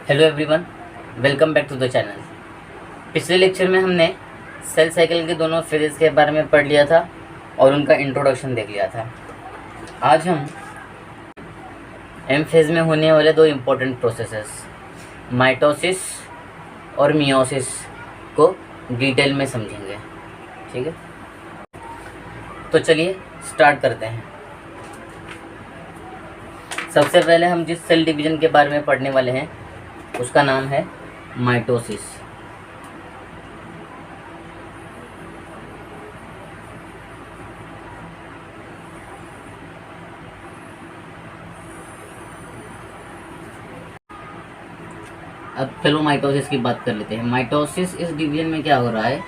Hello everyone, welcome back to the channel. पिछले lecture में हमने सेल साइकिल के दोनों फेजेस के बारे में पढ़ लिया था और उनका इंट्रोडक्शन देख लिया था। आज हम एम फेज में होने वाले दो इम्पोर्टेंट प्रोसेसेस माइटोसिस और मियोसिस को डिटेल में समझेंगे। ठीक है, तो चलिए स्टार्ट करते हैं। सबसे पहले हम जिस सेल डिवीज़न के बारे में पढ़ने वाले हैं उसका नाम है माइटोसिस। अब चलो माइटोसिस की बात कर लेते हैं। माइटोसिस इस डिवीजन में क्या हो रहा है,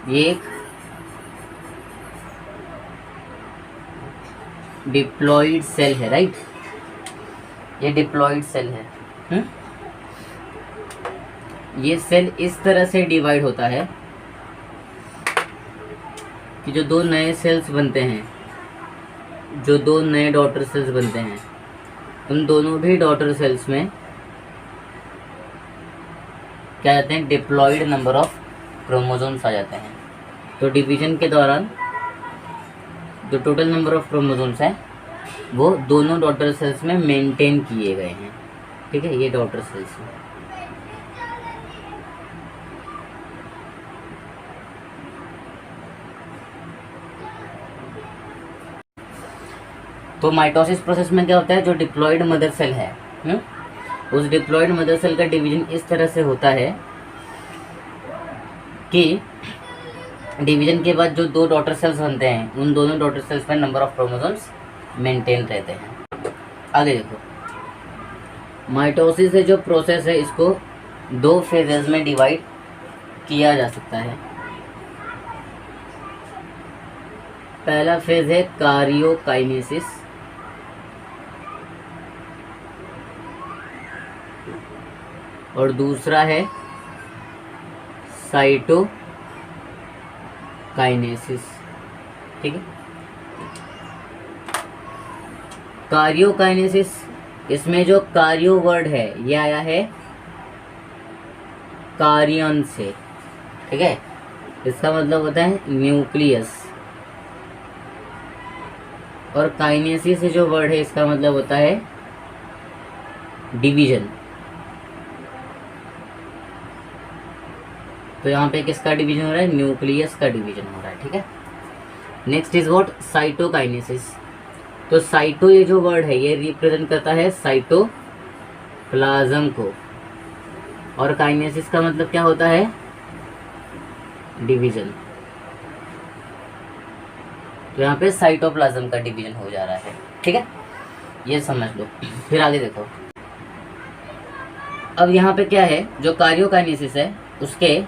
ये एक डिप्लॉइड सेल है, राइट। ये डिप्लॉइड सेल है। ये सेल इस तरह से डिवाइड होता है कि जो दो नए सेल्स बनते हैं, जो दो नए डॉटर सेल्स बनते हैं, उन दोनों भी डॉटर सेल्स में क्या जाते हैं, डिप्लॉइड नंबर ऑफ क्रोमोसोम्स आ जाते हैं। तो डिवीजन के दौरान जो टोटल नंबर ऑफ क्रोमोसोम्स हैं वो दोनों डॉटर सेल्स में मेंटेन किए गए हैं। ठीक है, ये डॉटर सेल्स हैं। तो माइटोसिस प्रोसेस में क्या होता है, जो डिप्लॉइड मदर सेल है, उस डिप्लॉइड मदर सेल का डिवीजन इस तरह से होता है कि डिवीजन के बाद जो दो डॉटर सेल्स बनते हैं उन दोनों डॉटर सेल्स में नंबर ऑफ क्रोमोसोम्स मेंटेन रहते हैं। आगे देखो, माइटोसिस से जो प्रोसेस है इसको दो फेजेस में डिवाइड किया जा सकता है। पहला फेज है कार्योकाइनेसिस, और दूसरा है साइटोकाइनेसिस। ठीक है, कार्योकाइनेसिस, इसमें जो कार्यो वर्ड है ये आया है कार्यन से। ठीक है, इसका मतलब होता है न्यूक्लियस, और काइनेसिस से जो वर्ड है इसका मतलब होता है डिवीजन। तो यहाँ पे किसका डिवीजन हो रहा है, न्यूक्लियस का डिवीजन हो रहा है। ठीक है, नेक्स्ट इज व्हाट, साइटोकाइनेसिस। तो साइटो ये जो वर्ड है ये रिप्रेजेंट करता है साइटोप्लाज्म को, और काइनेसिस का मतलब क्या होता है, डिवीजन। तो यहाँ पे साइटोप्लाज्म का डिवीजन हो जा रहा है। ठीक है, ये समझ लो। फिर आगे देखो, अब यहाँ पे क्या है, जो कार्योकाइनेसिस है उसके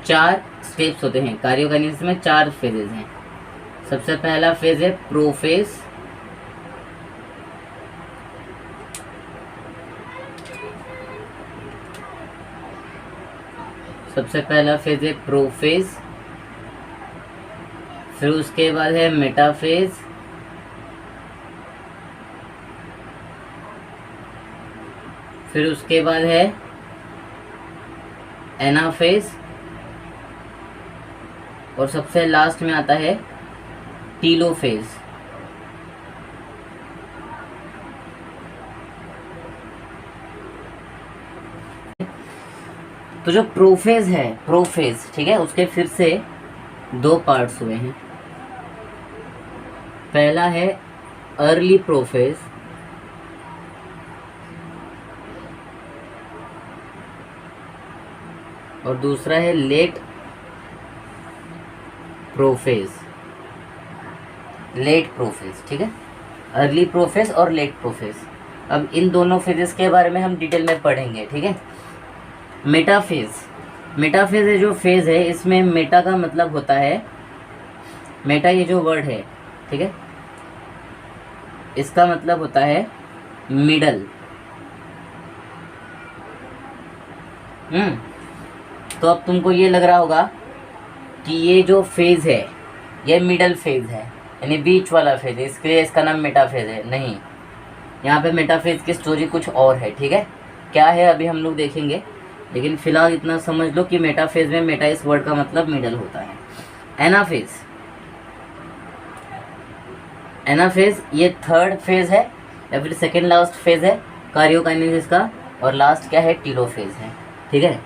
4 स्टेप्स होते हैं। कार्योकाइनेसिस में 4 फेजेस हैं। सबसे पहला फेज है प्रोफेज, सबसे पहला फेज है प्रोफेज, फिर उसके बाद है मेटाफेज, फिर उसके बाद है एनाफेज, और सबसे लास्ट में आता है टीलोफेज। तो जो प्रोफेज है, प्रोफेज, ठीक है, उसके फिर से 2 पार्ट्स हुए हैं। पहला है अर्ली प्रोफेज, और दूसरा है लेट प्रोफेज। लेट प्रोफेज, ठीक है, अर्ली प्रोफेज और लेट प्रोफेज। अब इन दोनों फेजेस के बारे में हम डिटेल में पढ़ेंगे। ठीक है, मेटाफेज, मेटाफेज है जो फेज है, इसमें मेटा का मतलब होता है, मेटा ये जो वर्ड है, ठीक है, इसका मतलब होता है मिडल। तो अब तुमको ये लग रहा होगा कि ये जो फेज है ये मिडल फेज है, यानी बीच वाला फेज है, इसके लिए इसका नाम मेटाफेज है। नहीं, यहाँ पे मेटाफेज की स्टोरी कुछ और है, ठीक है। क्या है अभी हम लोग देखेंगे, लेकिन फिलहाल इतना समझ लो कि मेटाफेज में मेटा इस वर्ड का मतलब मिडल होता है। एनाफेज, एनाफेज ये थर्ड फेज है या फिर सेकेंड लास्ट फेज है कार्योकाइनेसिस का, और लास्ट क्या है, टीलोफेज है, ठीक है।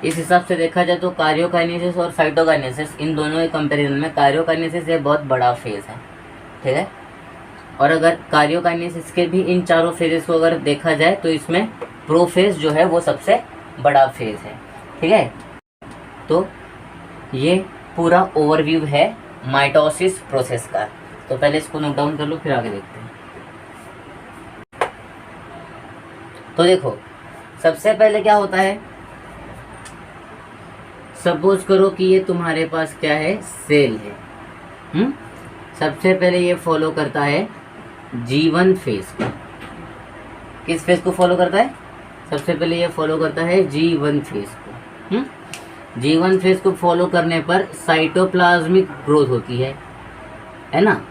इस हिसाब से देखा जाए तो कार्योकाइनेसिस और साइटोकाइनेसिस इन दोनों के कंपैरिजन में कार्योकाइनेसिस ये बहुत बड़ा फेज है, ठीक है। और अगर कार्योकाइनेसिस के भी इन चारों फेजेस को अगर देखा जाए तो इसमें प्रोफेज जो है वो सबसे बड़ा फेज है, ठीक है। तो ये पूरा ओवरव्यू है माइटोसिस प्रोसेस का। तो पहले इसको नोट डाउन कर लो, फिर आगे देखते हैं। तो देखो सबसे पहले क्या होता है, सपोज करो कि ये तुम्हारे पास क्या है, सेल है। सबसे पहले ये फॉलो करता है G1 फेज को। किस फेज को फॉलो करता है, सबसे पहले ये फॉलो करता है G1 फेज को। G1 फेज को फॉलो करने पर साइटोप्लाज्मिक ग्रोथ होती है ना।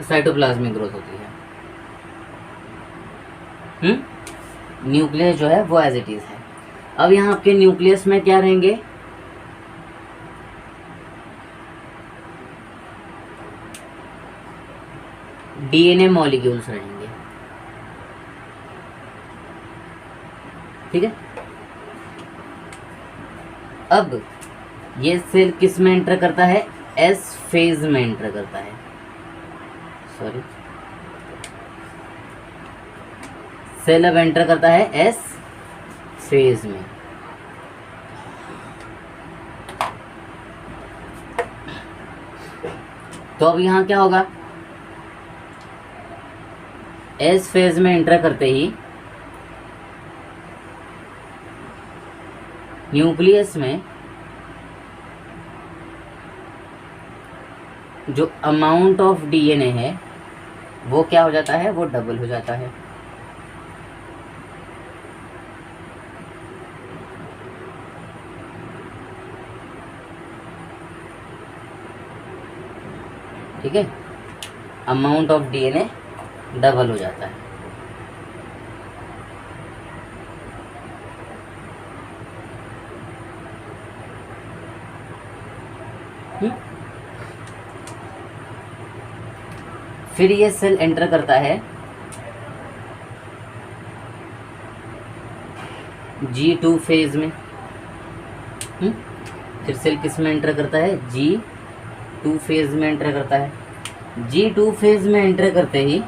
साइटोप्लाज्मिक ग्रोथ होती है। न्यूक्लियस जो है वो एज इट इज है। अब यहाँ आपके न्यूक्लियस में क्या रहेंगे, डीएनए मॉलिक्यूल्स रहेंगे, ठीक है। अब ये सेल किस में एंटर करता है, एस फेज में एंटर करता है, सॉरी सेल अब एंटर करता है एस फेज में। तो अब यहाँ क्या होगा, एस फेज में एंटर करते ही न्यूक्लियस में जो अमाउंट ऑफ डीएनए है वो क्या हो जाता है, वो डबल हो जाता है, ठीक है। अमाउंट ऑफ डीएनए डबल हो जाता है। फिर ये सेल एंटर करता है G2 फेज में। फिर सेल किस में एंटर करता है, G2 फेज में एंटर करता है। G2 फेज में एंटर करते ही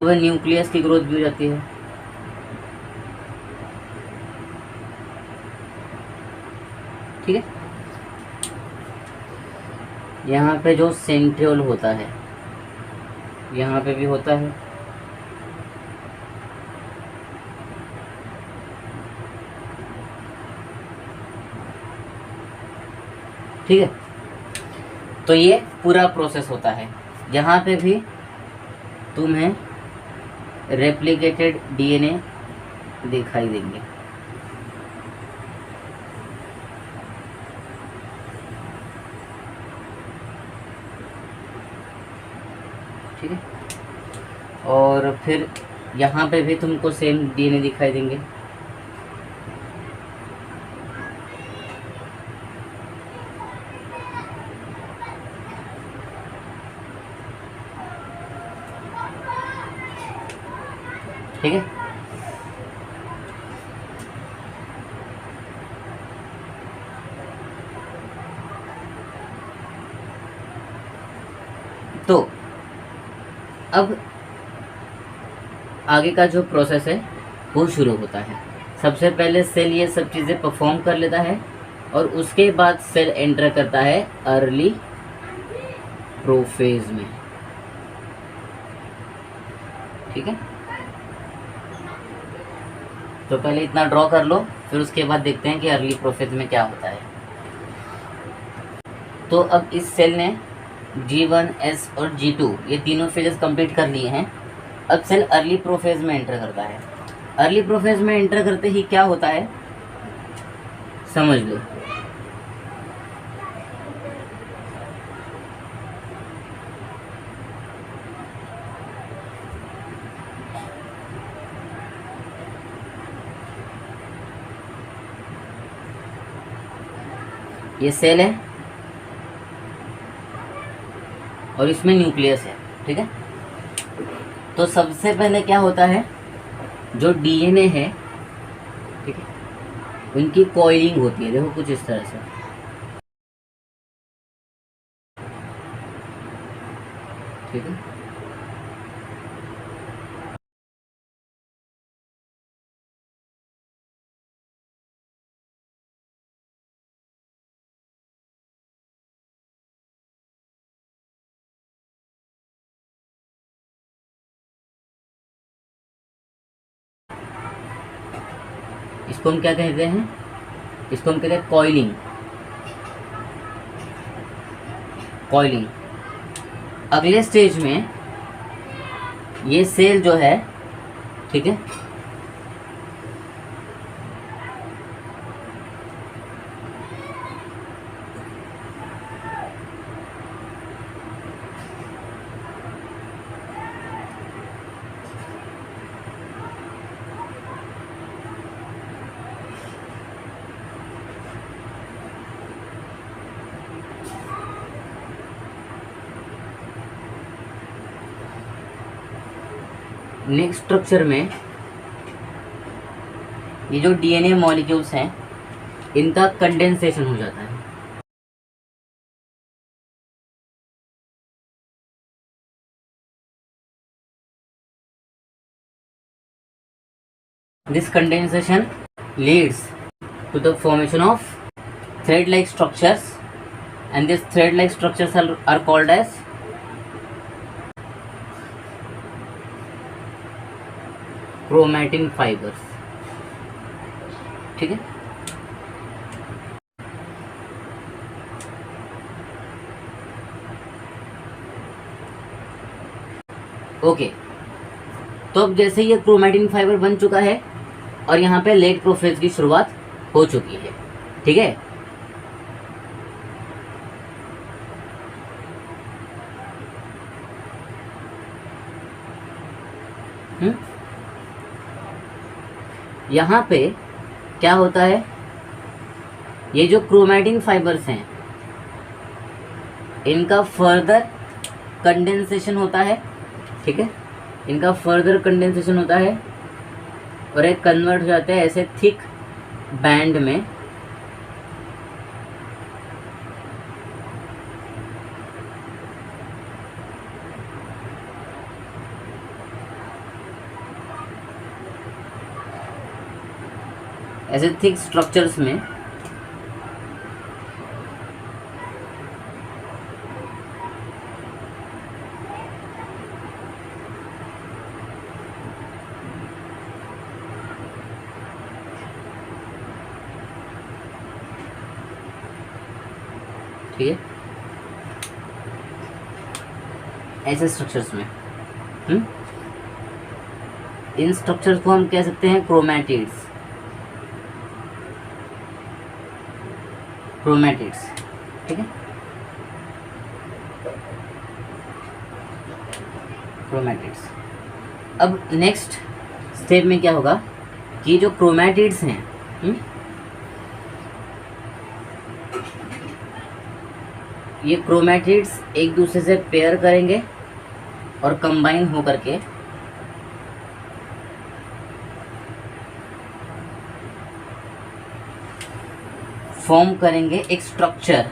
वह न्यूक्लियस की ग्रोथ भी हो जाती है, ठीक है। यहाँ पे जो सेंट्रियोल होता है यहाँ पे भी होता है, ठीक है। तो ये पूरा प्रोसेस होता है। यहाँ पे भी तुम्हें रेप्लिकेटेड डीएनए दिखाई देंगे, ठीक है। और फिर यहाँ पे भी तुमको सेम डीएनए दिखाई देंगे, ठीक है। तो अब आगे का जो प्रोसेस है वो शुरू होता है। सबसे पहले सेल ये सब चीज़ें परफॉर्म कर लेता है और उसके बाद सेल एंटर करता है अर्ली प्रोफेज में, ठीक है। तो पहले इतना ड्रॉ कर लो, फिर उसके बाद देखते हैं कि अर्ली प्रोफेज में क्या होता है। तो अब इस सेल ने G1, S और G2 ये तीनों फेजेस कंप्लीट कर लिए हैं। अब सेल अर्ली प्रोफेज में एंटर करता है। अर्ली प्रोफेज में एंटर करते ही क्या होता है समझ लो। ये सेल है और इसमें न्यूक्लियस है, ठीक है। तो सबसे पहले क्या होता है, जो डीएनए है, ठीक है, उनकी कॉइलिंग होती है, देखो कुछ इस तरह से, ठीक है। इसको हम क्या कहते हैं, इसको हम कहते हैं कॉइलिंग। कॉइलिंग अगले स्टेज में ये सेल जो है, ठीक है, नेक्स्ट स्ट्रक्चर में ये जो डीएनए मॉलिक्यूल्स हैं इनका कंडेंसेशन हो जाता है। This condensation leads to the formation of thread-like structures, and these thread-like structures are called as chromatin fibers, ठीक है। ओके, तो अब जैसे ये क्रोमैटिन फाइबर बन चुका है और यहाँ पे लेट प्रोफेज की शुरुआत हो चुकी है, ठीक है। यहाँ पे क्या होता है, ये जो क्रोमैटिन फाइबर्स हैं इनका फर्दर कंडेंसेशन होता है, ठीक है, इनका फर्दर कंडेंसेशन होता है और एक कन्वर्ट हो जाते हैं ऐसे थिक बैंड में, ऐसे थिक स्ट्रक्चर्स में, ठीक है, ऐसे स्ट्रक्चर्स में। इन स्ट्रक्चर्स को हम कह सकते हैं क्रोमैटिड्स। क्रोमैटिड्स, ठीक है, क्रोमैटिड्स। अब नेक्स्ट स्टेप में क्या होगा कि जो क्रोमैटिड्स हैं, ये क्रोमैटिड्स एक दूसरे से पेयर करेंगे और कंबाइन हो करके फॉर्म करेंगे एक स्ट्रक्चर,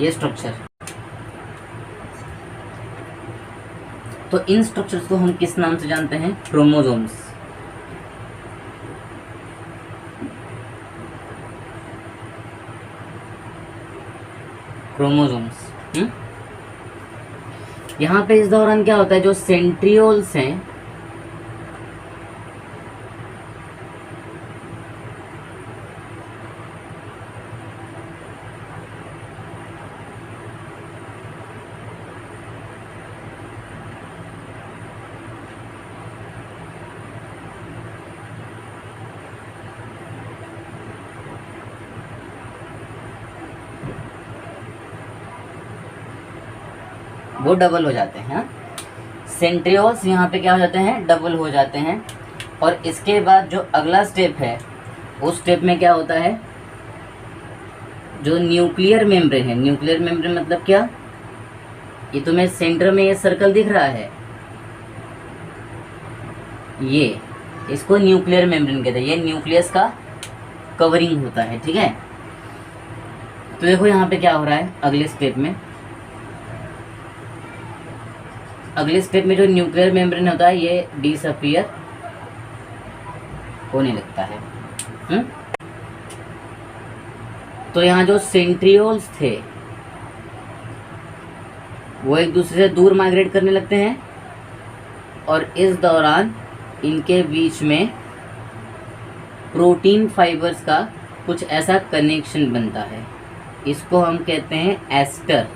ये स्ट्रक्चर। तो इन स्ट्रक्चर्स को हम किस नाम से जानते हैं? क्रोमोसोम्स। क्रोमोसोम्स। यहाँ पे इस दौरान क्या होता है, जो सेंट्रियोल्स हैं वो डबल हो जाते हैं। सेंट्रियोल्स यहाँ पे क्या हो जाते हैं? डबल हो जाते हैं। और इसके बाद जो अगला स्टेप है, उस स्टेप में क्या होता है, जो न्यूक्लियर मेम्ब्रेन है, न्यूक्लियर मेम्ब्रेन मतलब क्या, ये तुम्हें सेंटर में ये सर्कल दिख रहा है, ये इसको न्यूक्लियर मेम्ब्रेन कहते हैं। ये न्यूक्लियस का कवरिंग होता है, ठीक है। तो देखो यहाँ पे क्या हो रहा है अगले स्टेप में। अगले स्टेप में जो न्यूक्लियर मेम्ब्रेन होता है ये डिसअपीयर होने लगता है। तो यहाँ जो सेंट्रियोल्स थे वो एक दूसरे से दूर माइग्रेट करने लगते हैं और इस दौरान इनके बीच में प्रोटीन फाइबर्स का कुछ ऐसा कनेक्शन बनता है। इसको हम कहते हैं एस्टर।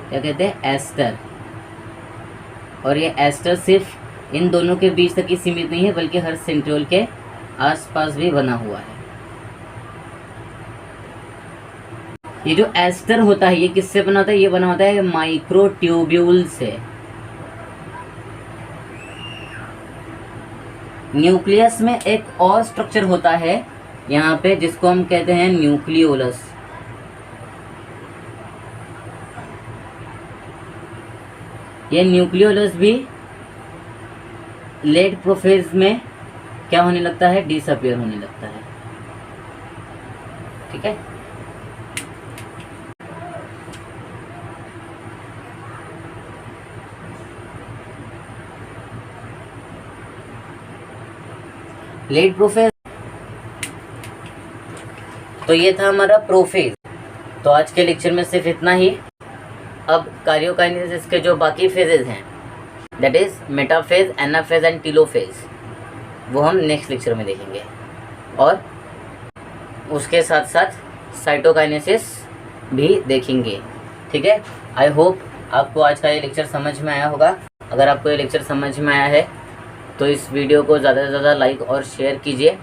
क्या कहते हैं? एस्टर। और ये एस्टर सिर्फ इन दोनों के बीच तक ही सीमित नहीं है, बल्कि हर सेंट्रियोल के आसपास भी बना हुआ है। ये जो एस्टर होता है ये किससे बना होता है? ये बना होता है माइक्रोट्यूब्यूल से। न्यूक्लियस में एक और स्ट्रक्चर होता है यहाँ पे जिसको हम कहते हैं न्यूक्लियोलस। ये न्यूक्लियोलस भी लेट प्रोफेज में क्या होने लगता है? डिसअपीयर होने लगता है, ठीक है। Late prophase. तो ये था हमारा प्रोफेज। तो आज के लेक्चर में सिर्फ इतना ही। अब कार्योकाइनेसिस के जो बाकी फेजेज हैं, that is metaphase, anaphase and telophase, वो हम नेक्स्ट लेक्चर में देखेंगे। और उसके साथ साथ साइटोकाइनेसिस भी देखेंगे, ठीक है। आई होप आपको आज का ये लेक्चर समझ में आया होगा। अगर आपको ये लेक्चर समझ में आया है तो इस वीडियो को ज़्यादा से ज़्यादा लाइक और शेयर कीजिए।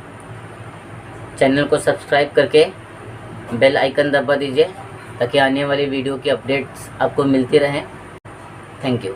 चैनल को सब्सक्राइब करके बेल आइकन दबा दीजिए ताकि आने वाली वीडियो की अपडेट्स आपको मिलती रहें। Thank you.